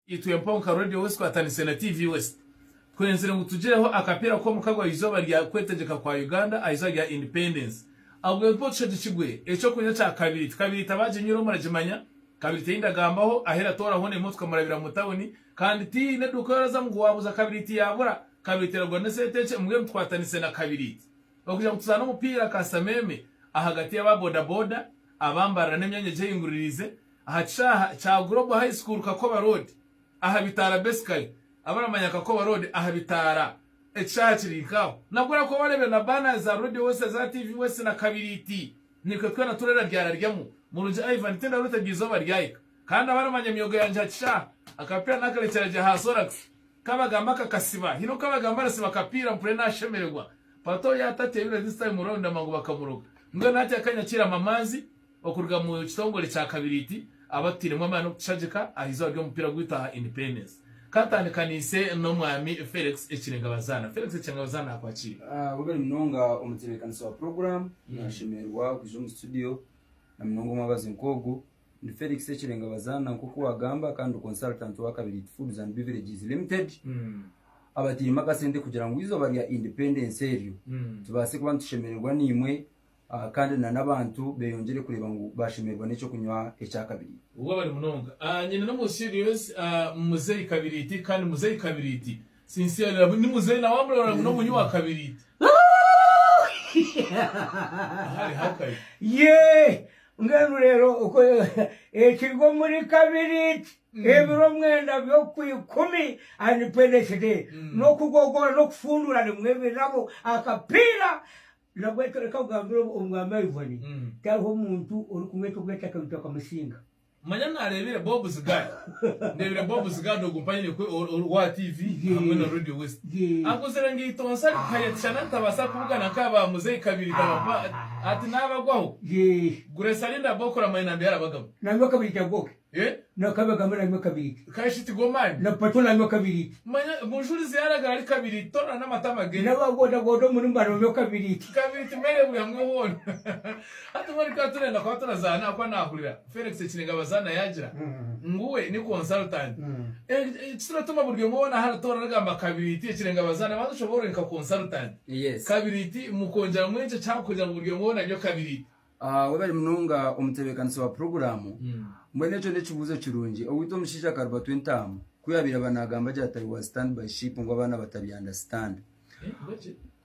ituye Mponka Radio West kwa Tanisena TV West kwenzere ngo tugireho akapira ko mukagwa izoba rya kwetegeka kwa Uganda aiza rya independence ahubwo potshe dikigwe eco kunya ca kabiri tabaje nyiro murajimanya kabiri tindagambaho ahera tora hone mutwe murabira mutawoni kandi ti ne dukora mu wabuza kabiri yabura kabiri teragwa nesetece mwe mtwatanisena kabiri okuja mutuzana umupira kasameme ahagati y'ababoda boda abambara n'emyanya je inguririze ahacaha cha Global High School Kakoba Road ahabitara basically abaramanya Kakoba Road ahabitara echachirikaho nagura ko barebe na bana za Radio West za TV West na kabiriti niko twana turera ryara ryamu muruje Ivan tenda ruta gizoba ryayika kandi abaramanya myogo yanje acha akapira nakarekeraje hasorax kabagamba kakasiba hino kabagamba rasiba kapira mpure nashemererwa pato yatate yure this time uronda mangu bakamuruga ngo nati akanyakira mamazi okurga mu kitongole cha kabiriti abatiremwe amano cajika ahizo ryo mupira gwita independence katane kanise no mwami Felix Ekirengabazana akwakira ubari mnonga umuterekanisa wa program nashimerwa kuje mu studio na mnongo mabazi nkogo ni Felix Ekirengabazana nkuko wagamba kandi consultant wa Kabiriti Foods and Beverages Limited abatirima kasende kugira ngo izo bari ya independence area tubase kuba tushemererwa nimwe kandi na nabantu beyongere kureba ngo bashimerwa n'icyo kunywa ecya kabiri ubwo bari munonga nyine no mu serious muzeyi kabiriti kandi muzeyi kabiriti sincere ni muzeyi na wamurora no munywa kabiriti hari hakai ngenu rero uko ekigo muri kabiriti ebiro mwenda byo kwikumi independence day no kugogora no kufundura nimwe nabo akapira nabwete reka ugambiro umwama Ivani taho umuntu uri kumwe tugweta kabita kamusinga manya narebere Bob Zigad ndebere Bob Zigad ogumpanye ko wa TV hamwe na Radio West akuzera ngitonsa kayetshana tabasa kuvugana kaba muzeyi kabiri kaba ati nabagwaho guresalinda bokora mayina mbera bagabo nango kabiri cyagoke na kabagamba nango kabiri kayishiti gomani na pato nango kabiri manya bonjour ziyaraga ari kabiri tona n'amatama gene nabagoda godo muri mbaro yo kabiri timere buri hamwe hone ati muri katurenda kwa turazana kwa nakurira Felix Ekirengabazana yagira nguwe ni consultant tsira tuma buryo mubona haratora ragamba kabiriti Ekirengabazana badushobora nka consultant kabiriti mukongera mwenje cyakujya buryo mubona byo kabiriti wabari mnonga umutebekanisa wa program mwene cyo nekibuzo kirungi owito mushisha karba 20 kuyabira banagamba cyatari wa stand by ship ngo abana batari understand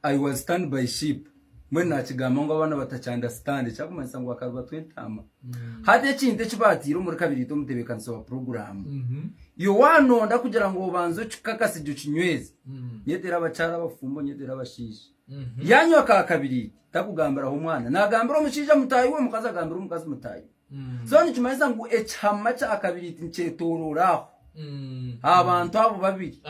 I was stand by ship mwene nakigamba ngo abana batachi understand cyakumanisa ngo akarba 20 hade kinde kibatira muri kabiri to mutebekanisa wa program yo wanonda kugira ngo banzo cikakasije kinywezi nyetera abacara bafumbo nyetera abashisha yanyo ka kabiri takugambira ho mwana nagambira umushija mutayi we mukaza gambira umukazi mutayi so ni kimanisa ngo echama cha kabiri tinchetorora abantu abo babiri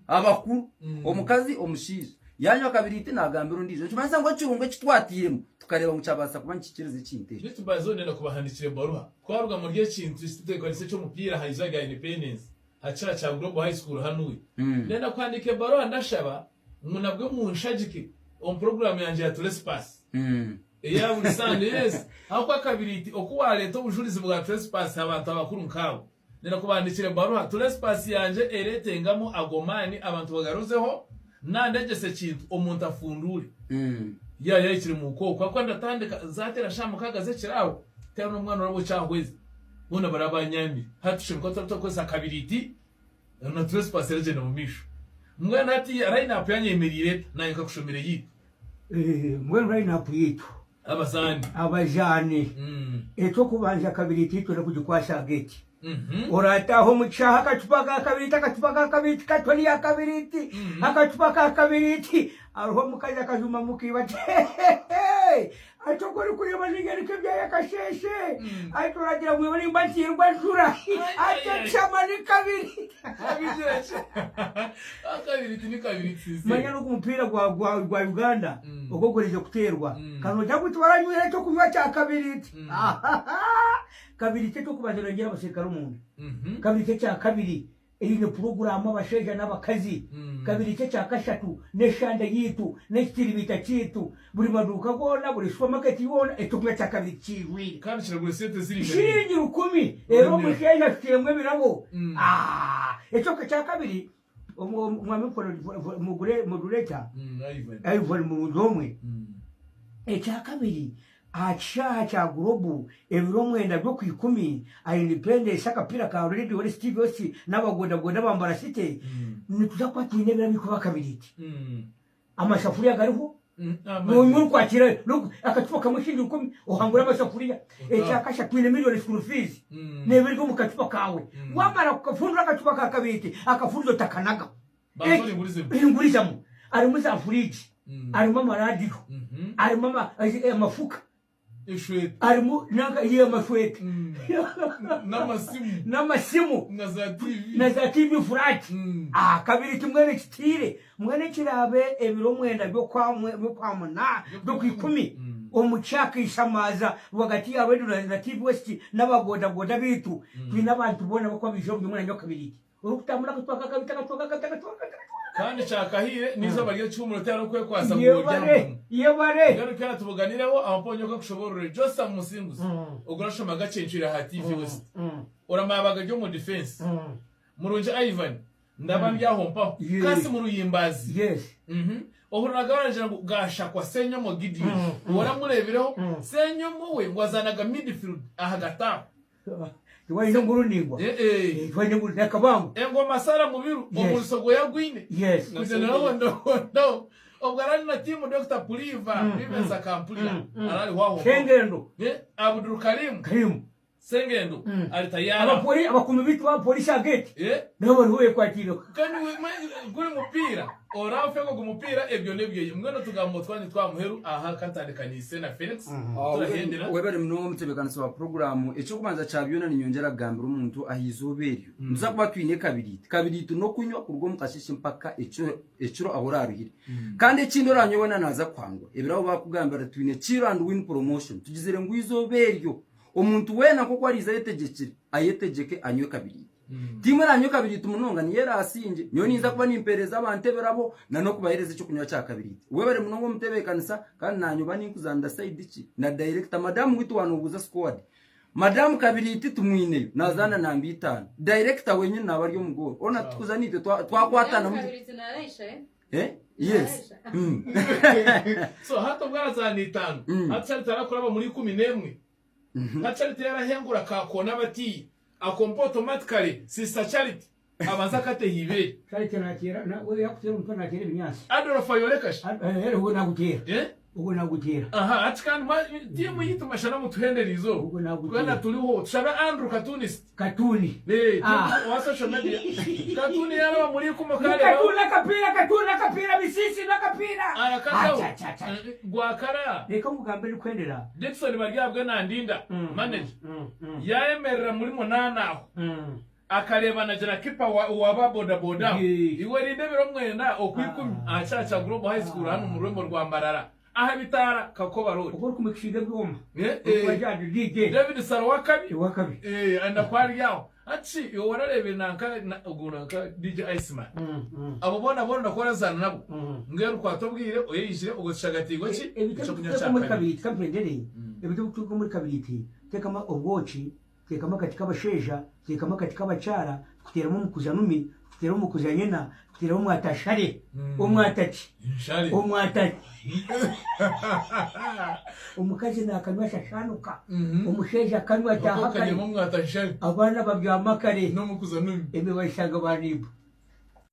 abakuru omukazi omushija yanyo kabiri nagambira ndizo kimanisa ngo cyungwe kitwatiremo tukareba mucabasa kuba nkikirize kinte bitu bazone no kubahandikire baruha kwaruga mu rye kintu isitekanise cyo mupira hayizaga independence hacira cha Global High School hanuwe nenda kwandike baruha ndashaba munabwe munshagike on program yanje ya Trespass ya ulisande akwa kabiriti okuwaleto ubujurizi bwa Trespass abantu abakuru nkabo nenda kubandikire baruha Trespass yanje eretengamo agomani abantu bagaruzeho nandegese kintu omuntu afundure ya ikiri mu koko kwa ndatandika zatera shamukaga zekiraho tera n'umwana urabo cyangweze bona barabanyambi hatushimko tutakoza kabiriti na Trespass legend mu misho mwana ati line up yanyemerire nayika kushomere yito mwana line up yito abajane eto kubanja kabiriti tore kujikwasha geti orataho mucaha akatupaka kabiriti katoli ya kabiriti akatupaka kabiriti aho mukaza kazuma mukibate atokori kuri banigeri kebya yakasheshe aturagira mwe bari mbatirwa jura atachamani kabiriti kabiriti ni kabiriti manya no kumupira gwa Uganda ogogoreje kuterwa kano cyakutwara nyure cyo kunywa cya kabiriti kabiriti cyo kubazira ngira abashirikaro umuntu kabiriti cya kabiri iyi ni porogaramu abasheja n'abakazi kabiri cye cya kashatu n'eshanda yitu n'ekiribita kitu buri maduka gona buri supermarket yona etumwe cya kabiri kiwi kandi kiragura sente ziri shiringi 10 rero musheja kiremwe birabo ecyo cya kabiri umwami polo mugureta Ivan mu ndomwe ecya kabiri acha cha global ebiro mwenda byo kwikumi independence akapira ka already wari Steve Osi n'abagoda goda bambara site nituza kwatine bira bikuba kabiriti amasafuriya gariho n'unyuru kwakira akacupa kamushinga 10 ohangura amasafuriya ecyakasha 2 million school fees nebiri mu kacupa kawe wamara kufundura akacupa ka kabiriti akafundo takanaga bazoringurizamo ari mu safuriji ari mu radio ari mu amafuka arimo naka iyo mashwete namasimu na za TV flat kabiri kimwe kitire mwene kirabe ebiro mwenda byo kwamuna byo kwikumi umuchaka ishamaza wagati yawe na TV West n'abagoda goda bitu bina abantu bona bakwa bijombe mwene nyo kabiri urukutamura kutwaka kabitaka kandi cyakahire nizo bariyo cy'umunota no kwe kwasa mu buryo yebare garo kana tubuganiraho abaponyo ko kushoborore Josa Musinguzi ugorasha magacencira ha TV West uramabaga ryo mu defense murunje Ivan ndabambyaho kasi mu ruyimbazi ohuragaraje ngo gasha kwa senyo mo gidi waramurebereho senyo mo we ngwazanaga midfield ahagata Tuwai nguru ningwa. Tuwai nguru nakabangu. Ngo masara mubiru omusogo yagwine. Yes. Kuzena ndo. Obgarani na timu Dr. Puliva bimenza kampulira. Arali waho. Sengendo. Abdul Karim. Sengendo. Ali tayara. Abapoli abakumi bitu wa polisi ageti. Nabo huye kwa kilo. Kandi guri mupira. Ora ufeko kumupira ebyo nebyo. Mwana tugambo twani twamuheru aha katandekanise na Felix. Turahendera. Webere mno mtebekanisa wa programu echo kumanza chabyona ni nyongera gambira umuntu ahizoberyo. Muza kuba twine kabiri no kunywa kurwo mukashisha mpaka ecuro ahora aruhire. Kandi ekindi oranyobona naza kwangwa. Ebiraho bakugambira twine chiro and win promotion. Tugizere ngo izoberyo. Umuntu wena koko ariza yetegekire ayetegeke anywe kabiri. Timwe anywe kabiri tumunonga ni yera asinje nyo niza kuba nimpereza abanteberabo nano kubahereza cyo kunywa cya kabiri. Webere munongo mutebekanisa kandi nanyoba ninkuzanda side iki na director madam witu wanuguza squad. Madam kabiri iti tumwineyo nazana nambi 5. Director wenye nabari yo mugoro. Ona tukuzanite twakwatana mu Yes. So hato bwarazana 5. Atari tarakuraba muri 11. Charity yarahengura kakona bati akompo automatically sister Charity abanza kate hibe Charity nakira na we yakutera umutwe nakira ibinyasi adora fayorekash ugo nagutera ugo nagutera atkan timu yitu mashana mutuhenderizo kwana tuliho shaba Andrew Katuni wasa shomedia Katuni yaro muri kumakale Katuna kapira bisisi na kapira gwakara reka mugambere kwendera Dixon baryabwe nandinda manager yaemerera muri 8 akareba na jana kipa wa boda iwe rindebero mwenda okwikumi achacha global high school hano mu Rwembo rwa Mbarara aha bitara kakoba road ukora kumikishide bwoma bajade DJ David Sarwakabi anda kwari yawo ati yo wararebe nanka ugunanka DJ Iceman abo bona nakora zana nabo ngero kwatobwire oyishire ugushagatirwa ki cyo kunya cyaka kabiri kampendere ebyo tuko muri kabiri tekama obochi tekama katika basheja tekama katika bachara kuteramo mukuzanumi kuteramo mukuzanyena kuteramo mwatashare umwatati umukazi nakanywa shashanuka umusheja kanywa tahakari mwatashare abana babyamakare no mukuzanumi ebe bayishaga banibu